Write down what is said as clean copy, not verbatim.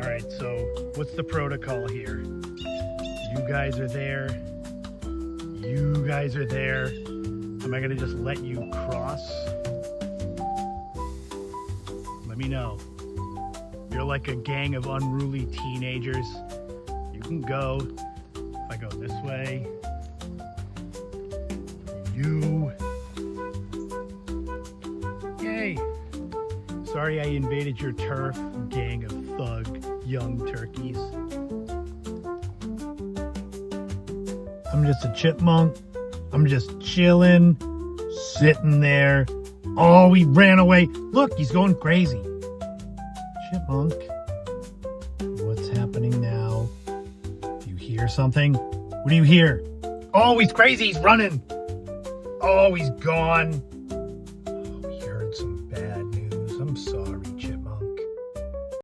right, so what's the protocol here? You guys are there. You guys are there. Am I gonna just let you cross? Let me know. You're like a gang of unruly teenagers. You can go. If I go this way, you. Yay. Sorry I invaded your turf, gang of thug young turkeys. I'm just a chipmunk. I'm just chilling, sitting there. Oh, he ran away. Look, he's going crazy. Chipmunk, what's happening now? Do you hear something? What do you hear? Oh, he's crazy. He's running. Oh, he's gone.